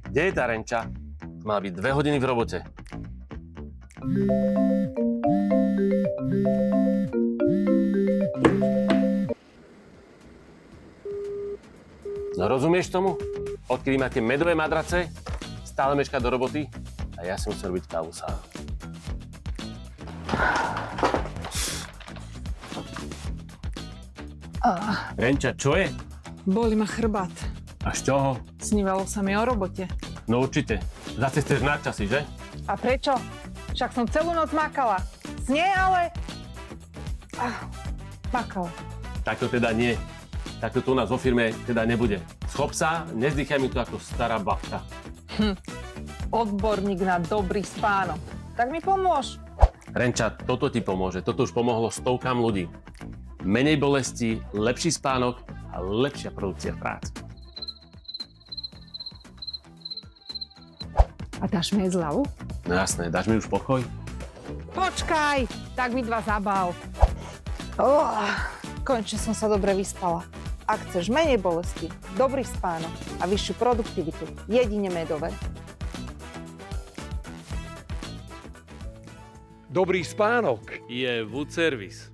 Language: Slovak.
Kde je tá Renča? Mala byť 2 hodiny v robote. No rozumieš tomu? Odkedy máte medové madrace, stále meška do roboty a ja si musím robiť kávu sám. Renča, čo je? Boli ma chrbát. A z čoho? Snívalo sa mi o robote. No určite. Zase chceš nadčasy, že? A prečo? Však som celú noc makala. Znie, ale... makala. Takto teda nie. Takto tu u nás vo firme teda nebude. Schop sa, nezdýchaj mi tu ako stará babka. Odborník na dobrý spánok. Tak mi pomôž. Renča, toto ti pomôže. Toto už pomohlo stovkám ľudí. Menej bolesti, lepší spánok a lepšia produkcia práce. A dáš mi aj zľavu? No jasné, dáš mi už pokoj? Počkaj, tak mi 2 zabav. Konečne som sa dobre vyspala. Ak chceš menej bolesti, dobrý spánok a vyššiu produktivitu, jedine medové. Dobrý spánok Je Wood Service.